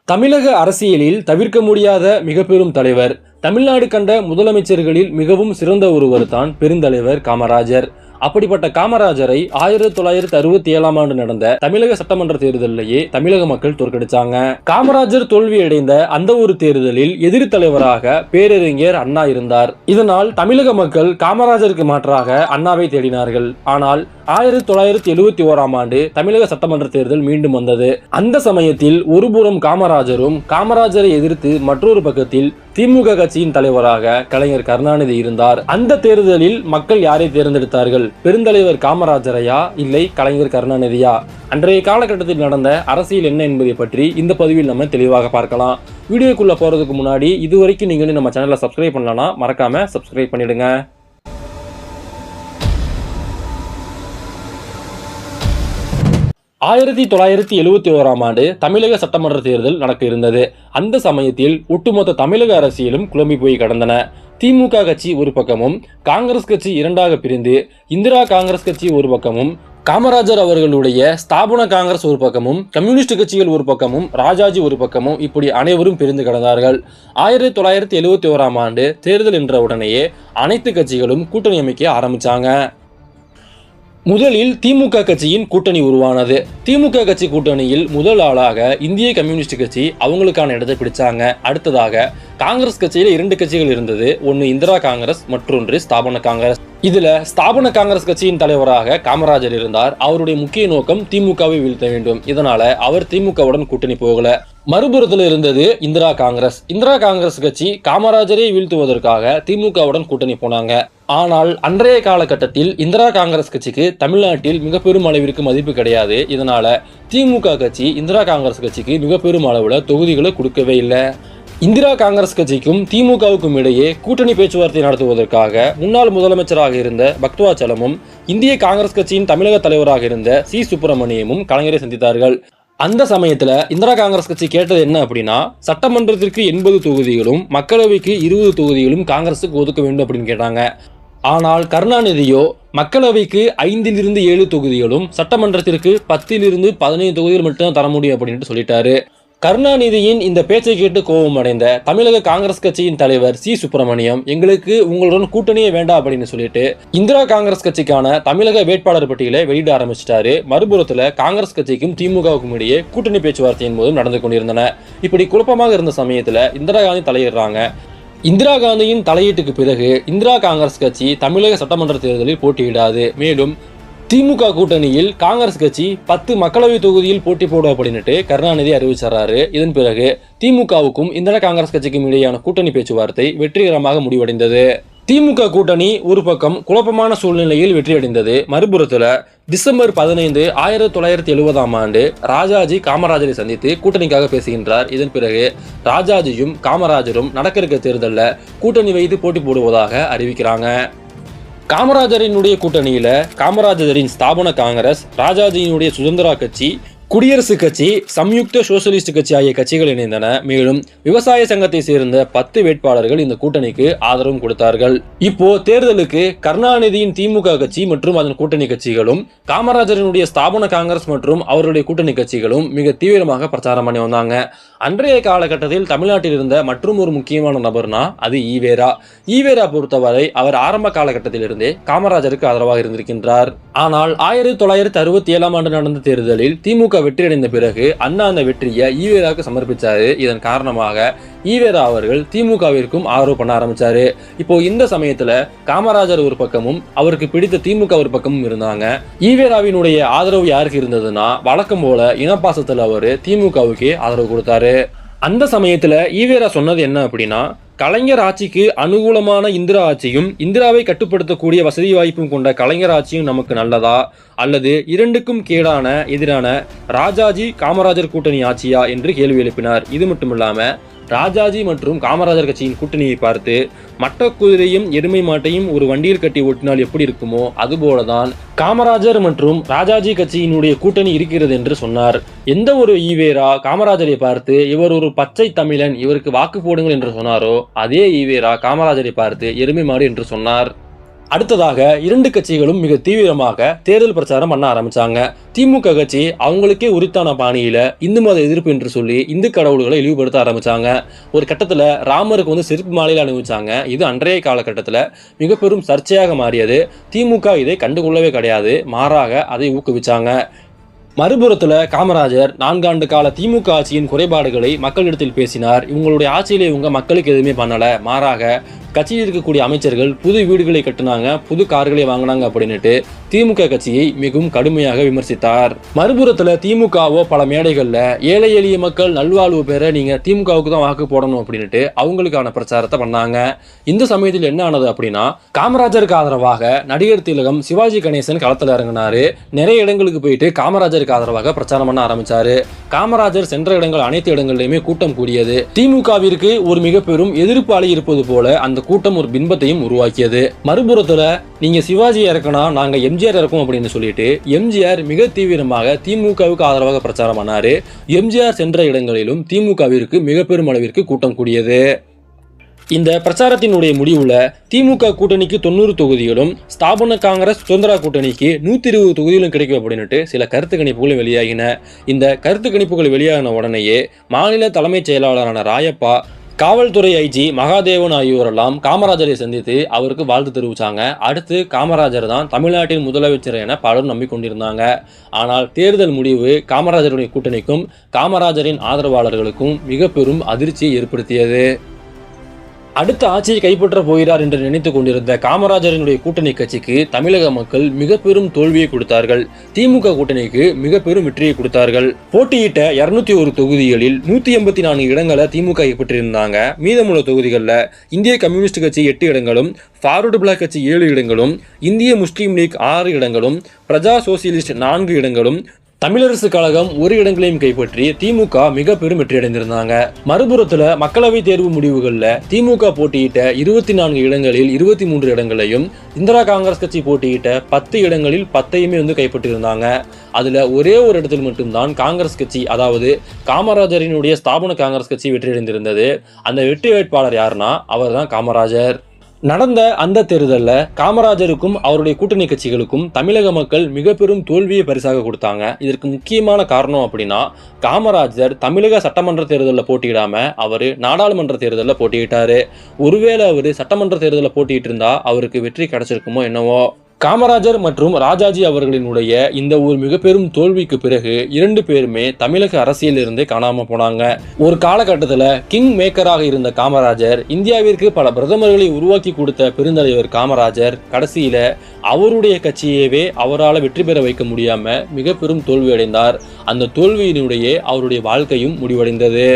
தமிழக அரசியலில் தவிர்க்க முடியாத மிக பெரும் தலைவர். தமிழ்நாடு கண்ட முதலமைச்சர்களில் மிகவும் சிறந்த ஒருவர் தான் பெருந்தலைவர் காமராஜர். அப்படிப்பட்ட காமராஜரை 1967ஆம் ஆண்டு நடந்த தமிழக சட்டமன்ற தேர்தலிலேயே தமிழக மக்கள் தோற்கடிச்சாங்க. காமராஜர் தோல்வியடைந்த அந்த ஒரு தேர்தலில் எதிரி தலைவராக பேரறிஞர் அண்ணா இருந்தார். இதனால் தமிழக மக்கள் காமராஜருக்கு மாற்றாக அண்ணாவை தேடினார்கள். ஆனால் 1971ஆம் ஆண்டு தமிழக சட்டமன்ற தேர்தல் மீண்டும் வந்தது. அந்த சமயத்தில் ஒருபுறம் காமராஜரும், காமராஜரை எதிர்த்து மற்றொரு பக்கத்தில் திமுக கட்சியின் தலைவராக கலைஞர் கருணாநிதி இருந்தார். அந்த தேர்தலில் மக்கள் யாரை தேர்ந்தெடுத்தார்கள்? பெருந்தலைவர் காமராஜரையா, இல்லை கலைஞர் கருணாநிதியா? அன்றைய காலகட்டத்தில் நடந்த அரசியல் என்ன என்பதை பற்றி இந்த பதிவில் நம்ம தெளிவாக பார்க்கலாம். வீடியோக்குள்ள போறதுக்கு முன்னாடி இதுவரைக்கும் நீங்க நம்ம சேனலை சப்ஸ்கிரைப் பண்ணலனா மறக்காம சப்ஸ்கிரைப் பண்ணிடுங்க. 1971ஆம் ஆண்டு தமிழக சட்டமன்ற தேர்தல் நடக்க இருந்தது. அந்த சமயத்தில் ஒட்டுமொத்த தமிழக அரசியலும் குழம்பி போய் கடந்தன. திமுக கட்சி ஒரு பக்கமும், காங்கிரஸ் கட்சி இரண்டாக பிரிந்து இந்திரா காங்கிரஸ் கட்சி ஒரு பக்கமும், காமராஜர் அவர்களுடைய ஸ்தாபன காங்கிரஸ் ஒரு பக்கமும், கம்யூனிஸ்ட் கட்சிகள் ஒரு பக்கமும், ராஜாஜி ஒரு பக்கமும், இப்படி அனைவரும் பிரிந்து கிடந்தார்கள். 1971ஆம் ஆண்டு தேர்தல் என்ற உடனேயே அனைத்து கட்சிகளும் கூட்டணி அமைக்க ஆரம்பிச்சாங்க. முதலில் திமுக கட்சியின் கூட்டணி உருவானது. திமுக கட்சி கூட்டணியில் முதல் ஆளாக இந்திய கம்யூனிஸ்ட் கட்சி அவங்களுக்கான இடத்தை பிடிச்சாங்க. அடுத்ததாக காங்கிரஸ் கட்சியில 2 கட்சிகள் இருந்தது. ஒன்னு இந்திரா காங்கிரஸ், மற்றொன்று ஸ்தாபன காங்கிரஸ். இதுல ஸ்தாபன காங்கிரஸ் கட்சியின் தலைவராக காமராஜர் இருந்தார். அவருடைய முக்கிய நோக்கம் திமுகவை வீழ்த்த வேண்டும். இதனால அவர் திமுகவுடன் கூட்டணி போகல. மறுபுறத்தில் இருந்தது இந்திரா காங்கிரஸ். இந்திரா காங்கிரஸ் கட்சி காமராஜரை வீழ்த்துவதற்காக திமுகவுடன் கூட்டணி போனாங்க. ஆனால் அன்றைய காலகட்டத்தில் இந்திரா காங்கிரஸ் கட்சிக்கு தமிழ்நாட்டில் மிக பெரும் அளவிற்கு மதிப்பு கிடையாது. இதனால திமுக கட்சி இந்திரா காங்கிரஸ் கட்சிக்கு மிக பெரும் அளவுல தொகுதிகளை கொடுக்கவே இல்லை. இந்திரா காங்கிரஸ் கட்சிக்கும் திமுகவுக்கும் இடையே கூட்டணி பேச்சுவார்த்தை நடத்துவதற்காக முன்னாள் முதலமைச்சராக இருந்த பக்தவாச்சலமும், இந்திய காங்கிரஸ் கட்சியின் தமிழக தலைவராக இருந்த சி சுப்பிரமணியமும் கலைஞரை சந்தித்தார்கள். அந்த சமயத்துல இந்திரா காங்கிரஸ் கட்சி கேட்டது என்ன அப்படின்னா, சட்டமன்றத்திற்கு 80 தொகுதிகளும் மக்களவைக்கு 20 தொகுதிகளும் காங்கிரசுக்கு ஒதுக்க வேண்டும் அப்படின்னு கேட்டாங்க. ஆனால் கருணாநிதியோ மக்களவைக்கு 5லிருந்து 7 தொகுதிகளும், சட்டமன்றத்திற்கு 10லிருந்து 15 தொகுதிகள் மட்டும் தர முடியும் அப்படின்ட்டு சொல்லிட்டாரு. கருணாநிதியின் இந்த பேச்சை கேட்டு கோபம் அடைந்த தமிழக காங்கிரஸ் கட்சியின் தலைவர் சி சுப்பிரமணியம், எங்களுக்கு உங்களுடன் கூட்டணியே வேண்டாம் அப்படின்னு சொல்லிட்டு இந்திரா காங்கிரஸ் கட்சிக்கான தமிழக வேட்பாளர் பட்டியலை வெளியிட ஆரம்பிச்சிட்டாரு. மறுபுறத்துல காங்கிரஸ் கட்சிக்கும் திமுகவுக்கும் இடையே கூட்டணி பேச்சுவார்த்தையின் போதும் நடந்து கொண்டிருந்தன. இப்படி குழப்பமாக இருந்த சமயத்துல இந்திரா காந்தி தலையிடுறாங்க. இந்திரா காந்தியின் தலையீட்டுக்கு பிறகு இந்திரா காங்கிரஸ் கட்சி தமிழக சட்டமன்ற தேர்தலில் போட்டியிடாது. மேலும் திமுக கூட்டணியில் காங்கிரஸ் கட்சி 10 மக்களவை தொகுதியில் போட்டி போடும் அப்படின்ட்டு கருணாநிதி அறிவிச்சாரு. இதன் பிறகு திமுகவுக்கும் இந்திரா காங்கிரஸ் கட்சிக்கும் இடையான கூட்டணி பேச்சுவார்த்தை வெற்றிகரமாக முடிவடைந்தது. திமுக கூட்டணி ஒரு பக்கம் குழப்பமான சூழ்நிலையில் வெற்றியடைந்தது. மறுபுறத்துல டிசம்பர் 15, 1970ஆம் ஆண்டு ராஜாஜி காமராஜரை சந்தித்து கூட்டணிக்காக பேசுகின்றார். இதன் பிறகு ராஜாஜியும் காமராஜரும் நடக்க இருக்க தேர்தலில் கூட்டணி வைத்து போட்டி போடுவதாக அறிவிக்கிறாங்க. காமராஜரினுடைய கூட்டணியில காமராஜரின் ஸ்தாபன காங்கிரஸ், ராஜாஜியினுடைய சுதந்திரா கட்சி, குடியரசு கட்சி, சம்யுக்த சோசியலிஸ்ட் கட்சி ஆகிய கட்சிகள் இணைந்தன. மேலும் விவசாய சங்கத்தை சேர்ந்த 10 வேட்பாளர்கள் இந்த கூட்டணிக்கு ஆதரவும் கொடுத்தார்கள். இப்போ தேர்தலுக்கு கருணாநிதியின் திமுக கட்சி மற்றும் அதன் கூட்டணி கட்சிகளும், காமராஜரினுடைய ஸ்தாபன காங்கிரஸ் மற்றும் அவருடைய கூட்டணி கட்சிகளும் மிக தீவிரமாக பிரச்சாரம் பண்ணி வந்தாங்க. அன்றைய காலகட்டத்தில் தமிழ்நாட்டில் இருந்த மற்றும் ஒரு முக்கியமான நபர்னா அது ஈவேரா. ஈவேரா பொறுத்தவரை அவர் ஆரம்ப காலகட்டத்திலிருந்தே காமராஜருக்கு ஆதரவாக இருந்திருக்கின்றார். ஆனால் 1967ஆம் ஆண்டு நடந்த தேர்தலில் திமுக வெற்றியடைந்த பிறகு அண்ணா அந்த வெற்றியை ஈவேராவுக்கு சமர்ப்பிச்சாரு. இதன் காரணமாக ஈவேரா அவர்கள் திமுகவிற்கும் ஆதரவு பண்ண ஆரம்பிச்சாரு. இப்போ இந்த சமயத்துல காமராஜர் ஒரு பக்கமும் அவருக்கு பிடித்த திமுக ஒரு பக்கமும் இருந்தாங்க. ஈவேராவினுடைய ஆதரவு யாருக்கு இருந்ததுன்னா, வழக்கம் போல இனப்பாசத்துல அவரு திமுகவுக்கு ஆதரவு கொடுத்தாரு. அந்த சமயத்துல ஈவேரா சொன்னது என்ன அப்படின்னா, கலைஞர் ஆட்சிக்கு அனுகூலமான இந்திரா ஆட்சியும், இந்திராவை கட்டுப்படுத்தக்கூடிய வசதி வாய்ப்பும் கொண்ட கலைஞர் ஆட்சியும் நமக்கு நல்லதா, அல்லது இரண்டுக்கும் கேடான எதிரான ராஜாஜி காமராஜர் கூட்டணி ஆட்சியா என்று கேள்வி எழுப்பினார். இது மட்டுமில்லாம ராஜாஜி மற்றும் காமராஜர் கட்சியின் கூட்டணியை பார்த்து, மட்ட குதிரையும் எருமை மாட்டையும் ஒரு வண்டியில் கட்டி ஓட்டினால் எப்படி இருக்குமோ அதுபோலதான் காமராஜர் மற்றும் ராஜாஜி கட்சியினுடைய கூட்டணி இருக்கிறது என்று சொன்னார். எந்த ஒரு ஈவேரா காமராஜரை பார்த்து இவர் ஒரு பச்சை தமிழன், இவருக்கு வாக்கு போடுங்கள் என்று சொன்னாரோ, அதே ஈவேரா காமராஜரை பார்த்து எருமை மாடு என்று சொன்னார். அடுத்ததாக இரண்டு கட்சிகளும் மிக தீவிரமாக தேர்தல் பிரச்சாரம் பண்ண ஆரம்பிச்சாங்க. திமுக கட்சி அவங்களுக்கே உரித்தான பாணியில இந்து மத எதிர்ப்பு என்று சொல்லி இந்து கடவுள்களை இழிவுபடுத்த ஆரம்பிச்சாங்க. ஒரு கட்டத்துல ராமருக்கு செருப்பு மாலையில அணிவிச்சாங்க. இது அன்றைய காலகட்டத்தில் மிக பெரும் சர்ச்சையாக மாறியது. திமுக இதை கண்டுகொள்ளவே கிடையாது, மாறாக அதை ஊக்குவிச்சாங்க. மறுபுறத்துல காமராஜர் 4 ஆண்டு கால திமுக ஆட்சியின் குறைபாடுகளை மக்களிடத்தில் பேசினார். இவங்களுடைய ஆட்சியில இவங்க மக்களுக்கு எதுவுமே பண்ணல, மாறாக கட்சியில் இருக்கக்கூடிய அமைச்சர்கள் புது வீடுகளை கட்டினாங்க, புது கார்களை வாங்கினாங்க அப்படின்னுட்டு திமுக கட்சியை மிகவும் கடுமையாக விமர்சித்தார். மறுபுறத்துல திமுகவோ பல மேடைகள்ல ஏழை எளிய மக்கள் நல்வாழ்வு பெற நீங்க திமுகவுக்கு தான் வாக்கு போடணும் அப்படின்னுட்டு அவங்களுக்கான பிரச்சாரத்தை பண்ணாங்க. இந்த சமயத்தில் என்ன ஆனது அப்படின்னா, காமராஜருக்கு ஆதரவாக நடிகர் திலகம் சிவாஜி கணேசன் களத்தில் இறங்கினாரு. நிறைய இடங்களுக்கு போயிட்டு காமராஜருக்கு ஆதரவாக பிரச்சாரம் பண்ண ஆரம்பிச்சாரு. காமராஜர் சென்ற இடங்கள் அனைத்து இடங்களிலுமே கூட்டம் கூடியது. திமுகவிற்கு ஒரு மிக பெரும் எதிர்ப்பாளி இருப்பது போல அந்த கூட்டம் ஒரு பின்பத்தையும் உருவாக்கியது. மறுபுறத்துல நீங்க சிவாஜி இறக்கனா நாங்க எம்ஜிஆர் இறக்கும் அப்படின்னு சொல்லிட்டு எம்ஜிஆர் மிக தீவிரமாக திமுகவுக்கு ஆதரவாக பிரச்சாரம் பண்ணாரு. எம்ஜிஆர் சென்ற இடங்களிலும் திமுகவிற்கு மிக பெரும் அளவிற்கு கூட்டம் கூடியது. இந்த பிரச்சாரத்தினுடைய முடிவுல திமுக கூட்டணிக்கு 90 தொகுதிகளும், ஸ்தாபன காங்கிரஸ் சுதந்திரா கூட்டணிக்கு 120 தொகுதிகளும் கிடைக்கும் அப்படின்னுட்டு சில கருத்து கணிப்புகளும் வெளியாகின. இந்த கருத்து கணிப்புகள் வெளியாகின உடனேயே மாநில தலைமைச் செயலாளரான ராயப்பா, காவல்துறை ஐஜி மகாதேவன் ஆகியோரெல்லாம் காமராஜரை சந்தித்து அவருக்கு வாழ்த்து தெரிவித்தாங்க. அடுத்து காமராஜர் தான் தமிழ்நாட்டின் முதலமைச்சர் என பலரும் நம்பிக்கொண்டிருந்தாங்க. ஆனால் தேர்தல் முடிவு காமராஜருடைய கூட்டணிக்கும் காமராஜரின் ஆதரவாளர்களுக்கும் மிக பெரும் அதிர்ச்சியை ஏற்படுத்தியது. அடுத்த ஆட்சியை கைப்பற்ற போகிறார் என்று நினைத்துக் கொண்டிருந்த காமராஜரினுடைய கூட்டணி கட்சிக்கு தமிழக மக்கள் மிக பெரும் தோல்வியை கொடுத்தார்கள். திமுக கூட்டணிக்கு மிக பெரும் வெற்றியை கொடுத்தார்கள். போட்டியிட்ட 201 தொகுதிகளில் 184 இடங்களை திமுக கைப்பற்றியிருந்தாங்க. மீதமுள்ள தொகுதிகளில் இந்திய கம்யூனிஸ்ட் கட்சி 8 இடங்களும், ஃபார்வர்டு பிளாக் கட்சி 7 இடங்களும், இந்திய முஸ்லீம் லீக் 6 இடங்களும், பிரஜா சோசியலிஸ்ட் 4 இடங்களும், தமிழரசு கழகம் 1 இடங்களையும் கைப்பற்றி திமுக மிக பெரும் வெற்றியடைந்திருந்தாங்க. மறுபுறத்துல மக்களவை தேர்வு முடிவுகள்ல திமுக போட்டியிட்ட 24 இடங்களில் 23 இடங்களையும், இந்திரா காங்கிரஸ் கட்சி போட்டியிட்ட 10 இடங்களில் 10ஐயுமே கைப்பற்றியிருந்தாங்க. அதுல ஒரே ஒரு இடத்தில் மட்டும்தான் காங்கிரஸ் கட்சி, அதாவது காமராஜரினுடைய ஸ்தாபன காங்கிரஸ் கட்சி வெற்றியடைந்திருந்தது. அந்த வெற்றி வேட்பாளர் யாருன்னா அவர் தான் காமராஜர். நடந்த அந்த தேர்தலில் காமராஜருக்கும் அவருடைய கூட்டணி கட்சிகளுக்கும் தமிழக மக்கள் மிக பெரும் தோல்வியை பரிசாக கொடுத்தாங்க. இதற்கு முக்கியமான காரணம் அப்படின்னா, காமராஜர் தமிழக சட்டமன்ற தேர்தலில் போட்டியிடாம அவர் நாடாளுமன்ற தேர்தலில் போட்டியிட்டாரு. ஒருவேளை அவர் சட்டமன்ற தேர்தலில் போட்டியிட்டு இருந்தா அவருக்கு வெற்றி கிடைச்சிருக்குமோ என்னவோ. காமராஜர் மற்றும் ராஜாஜி அவர்களினுடைய இந்த ஒரு மிக பெரும் தோல்விக்கு பிறகு 2 பேருமே தமிழக அரசியலிருந்து காணாம போனாங்க. ஒரு காலகட்டத்தில் கிங் மேக்கராக இருந்த காமராஜர், இந்தியாவிற்கு பல பிரதமர்களை உருவாக்கி கொடுத்த பெருந்தலைவர் காமராஜர், கடைசியில அவருடைய கட்சியவே அவரால் வெற்றி பெற வைக்க முடியாம மிக பெரும் தோல்வி அடைந்தார். அந்த தோல்வியினுடைய அவருடைய வாழ்க்கையும் முடிவடைந்தது.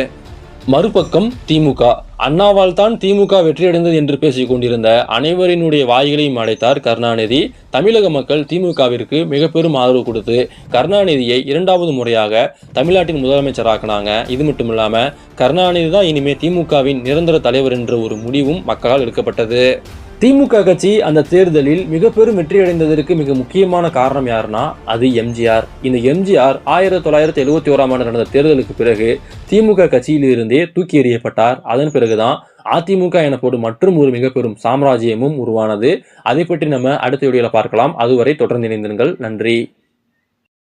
மறுபக்கம் திமுக, அண்ணாவால் தான் திமுக வெற்றியடைந்தது என்று பேசிக் கொண்டிருந்த அனைவரினுடைய வாய்களையும் அடைத்தார் கருணாநிதி. தமிழக மக்கள் திமுகவிற்கு மிக பெரும் ஆதரவு கொடுத்து கருணாநிதியை 2வது முறையாக தமிழ்நாட்டின் முதலமைச்சராக்கினாங்க. இது மட்டும் இல்லாம கருணாநிதி தான் இனிமே திமுகவின் நிரந்தர தலைவர் என்ற ஒரு முடிவும் மக்களால் எடுக்கப்பட்டது. திமுக கட்சி அந்த தேர்தலில் மிக பெரும் வெற்றியடைந்ததற்கு மிக முக்கியமான காரணம் யாருன்னா அது எம்ஜிஆர். இந்த எம்ஜிஆர் 1971ஆம் ஆண்டு நடந்த தேர்தலுக்கு பிறகு திமுக கட்சியிலிருந்தே தூக்கி எறியப்பட்டார். அதன் பிறகுதான் அதிமுக எனப்படும் மற்றும் ஒரு மிக பெரும் சாம்ராஜ்யமும் உருவானது. அதை பற்றி நம்ம அடுத்த வீடியோல பார்க்கலாம். அதுவரை தொடர்ந்து இணைந்திருங்கள். நன்றி.